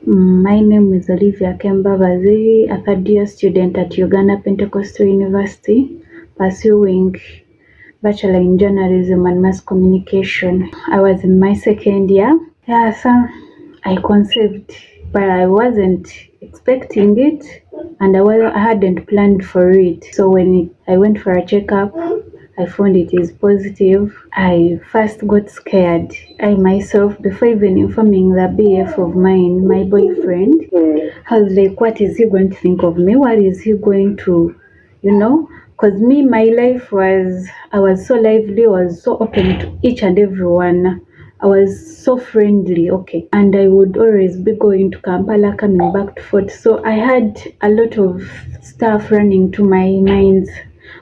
My name is Olivia Kembabazi, a third-year student at Uganda Pentecostal University, pursuing Bachelor in Journalism and Mass Communication. I was in my second year. So I conceived, but I wasn't expecting it, and I hadn't planned for it. So when I went for a checkup, I found it is positive. I first got scared. I myself, before even informing the BF of mine, my boyfriend, I was like, what is he going to think of me? What is he going to, Because me, my life I was so lively, I was so open to each and everyone. I was so friendly, okay. And I would always be going to Kampala, coming back to Fort. So I had a lot of stuff running to my mind.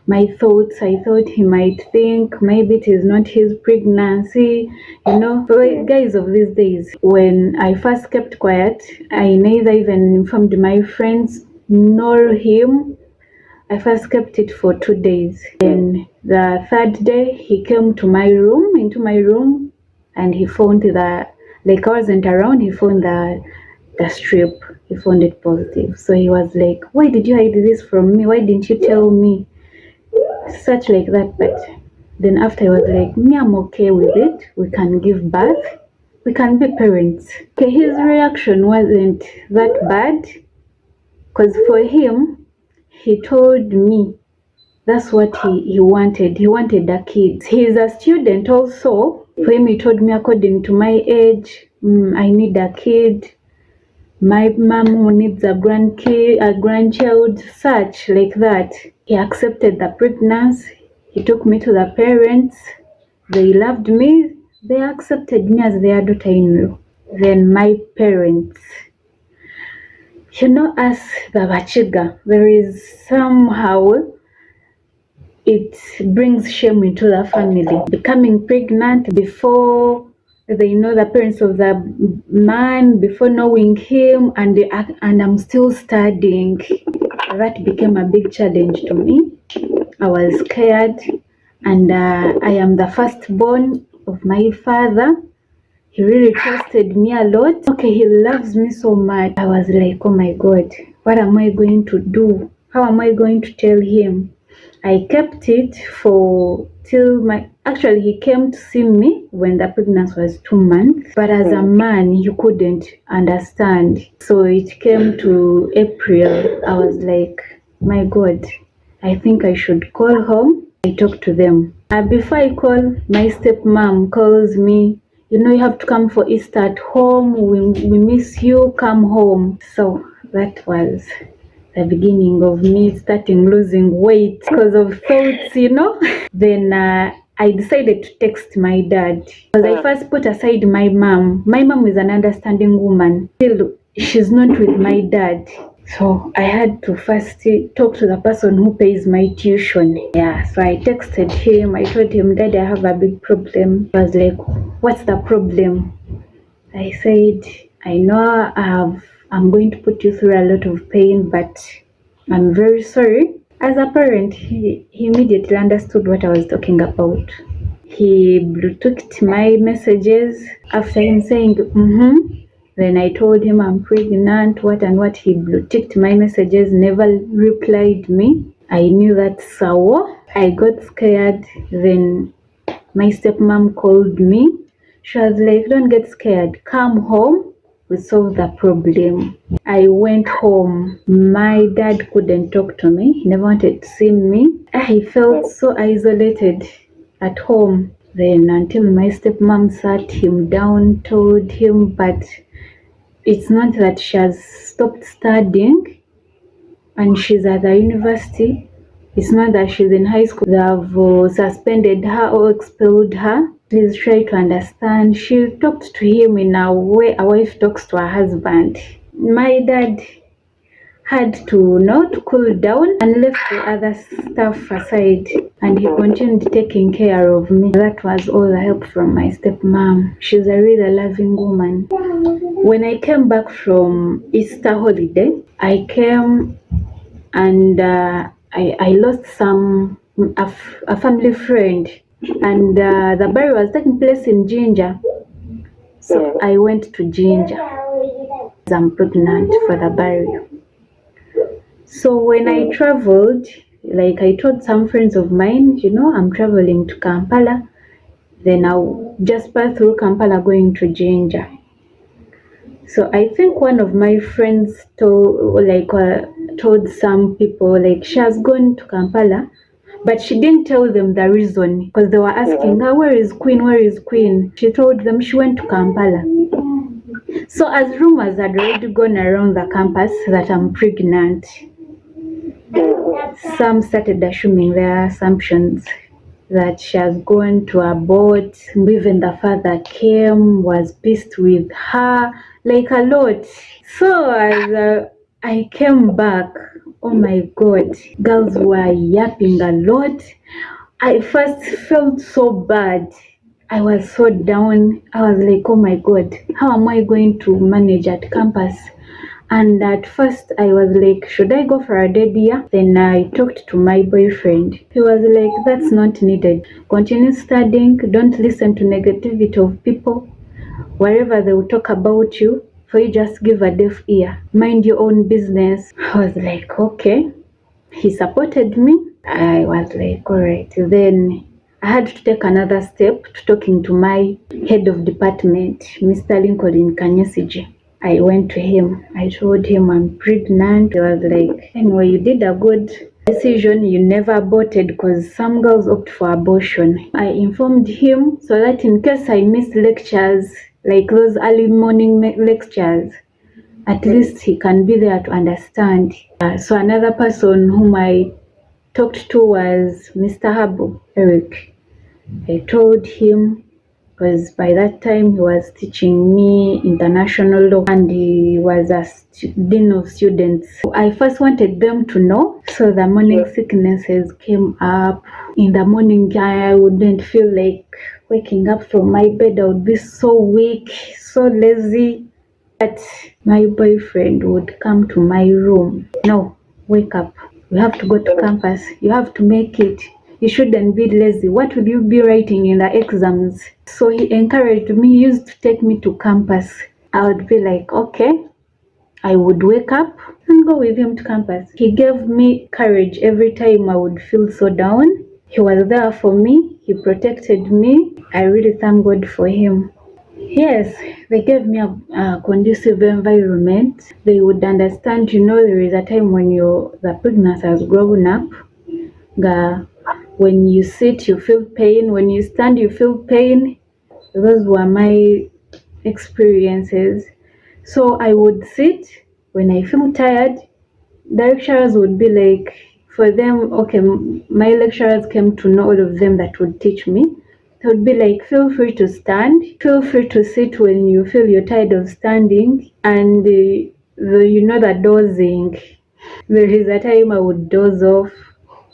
My thoughts, I thought he might think maybe it is not his pregnancy, guys of these days. When I first kept quiet, I neither even informed my friends nor him. I first kept it for 2 days. Then the third day, he came into my room, and he found I wasn't around, he found the strip. He found it positive. So he was like, why did you hide this from me? Why didn't you tell me? Such like that. But then after I was like, me, I'm okay with it. We can give birth. We can be parents. Okay, his reaction wasn't that bad, because for him, he told me that's what he wanted. He wanted a kid. He's a student also. For him, he told me according to my age, I need a kid. My mom needs a grandchild, such like that. He accepted the pregnancy. He took me to the parents. They loved me. They accepted me as their daughter-in-law. Then my parents. Us, the Bachiga, there is somehow it brings shame into the family. Becoming pregnant before they know the parents of the man, before knowing him, and I'm still studying. That became a big challenge to me. I was scared, and I am the firstborn of my father. He really trusted me a lot. Okay, he loves me so much. I was like, oh my God, what am I going to do? How am I going to tell him? I kept it actually he came to see me when the pregnancy was 2 months, but as a man, he couldn't understand. So it came to April. I was like, my God, I think I should call home. I talked to them. Before I call, my stepmom calls me. You have to come for Easter at home. We miss you. Come home. So that was the beginning of me starting losing weight because of thoughts, Then I decided to text my dad, because I first put aside my mom. My mom is an understanding woman. Still, she's not with my dad. So I had to first talk to the person who pays my tuition. So I texted him. I told him, Daddy, I have a big problem. He was like, what's the problem? I said, I know I'm going to put you through a lot of pain, but I'm very sorry. As a parent, he immediately understood what I was talking about. He Bluetoothed my messages after him saying, Then I told him I'm pregnant, what and what. He Bluetoothed my messages, never replied me. I knew that's sour. I got scared. Then my stepmom called me. She was like, don't get scared. Come home. We solved the problem. I went home. My dad couldn't talk to me. He never wanted to see me. I felt so isolated at home. Then until my stepmom sat him down, told him, but it's not that she has stopped studying and she's at the university. It's not that she's in high school. They have suspended her or expelled her. Please try to understand. She talked to him in a way a wife talks to her husband. My dad had to cool down and left the other stuff aside, and he continued taking care of me. That was all the help from my stepmom. She's a really loving woman. When I came back from Easter holiday, I came and I lost a family friend, and the burial was taking place in Ginger. So I went to Ginger. I'm pregnant for the burial. So when I traveled, like I told some friends of mine, I'm traveling to Kampala. Then I'll just pass through Kampala going to Jinja. So I think one of my friends told some people like she has gone to Kampala, but she didn't tell them the reason because they were asking her, where is Queen? Where is Queen? She told them she went to Kampala. So as rumors had already gone around the campus that I'm pregnant, some started assuming their assumptions that she has gone to abort. Even the father came, was pissed with her, like a lot. So as I came back, oh my God, girls were yapping a lot. I first felt so bad. I was so down. I was like, oh my God, how am I going to manage at campus? And at first I was like, should I go for a dead year? Then I talked to my boyfriend. He was like, that's not needed. Continue studying. Don't listen to negativity of people. Wherever they will talk about you, for you just give a deaf ear. Mind your own business. I was like, okay. He supported me. I was like, all right. Then I had to take another step to talking to my head of department, Mr. Lincoln Kanyesiji. I went to him. I told him I'm pregnant. He was like, anyway, you did a good decision. You never aborted because some girls opt for abortion. I informed him so that in case I miss lectures, like those early morning lectures, at least he can be there to understand. So another person whom I talked to was Mr. Habu, Eric. I told him because by that time he was teaching me international law and he was a dean of students. I first wanted them to know, so the morning sicknesses came up. In the morning I wouldn't feel like waking up from my bed. I would be so weak, so lazy. But my boyfriend would come to my room. No, wake up. You have to go to campus. You have to make it. You shouldn't be lazy. What will you be writing in the exams? So he encouraged me. He used to take me to campus. I would be like, okay. I would wake up and go with him to campus. He gave me courage every time I would feel so down. He was there for me. He protected me. I really thank God for him. Yes, they gave me a conducive environment. They would understand, there is a time when the pregnancy has grown up. When you sit, you feel pain. When you stand, you feel pain. Those were my experiences. So I would sit. When I feel tired, the lecturers would be like, for them, okay, my lecturers came to know all of them that would teach me. They would be like, feel free to stand, feel free to sit when you feel you're tired of standing, and the dozing. There is a time I would doze off.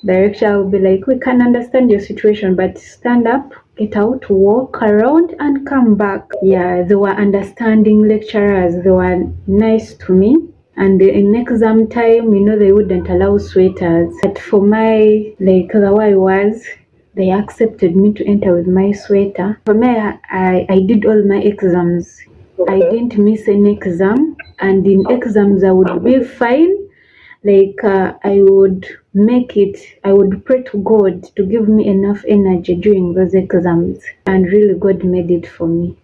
The lecturer would be like, we can understand your situation, but stand up, get out, walk around, and come back. Yeah, they were understanding lecturers. They were nice to me. And in exam time, they wouldn't allow sweaters. But for the way I was, they accepted me to enter with my sweater. For me, I did all my exams. I didn't miss any exam. And in exams, I would be fine. I would make it. I would pray to God to give me enough energy during those exams. And really, God made it for me.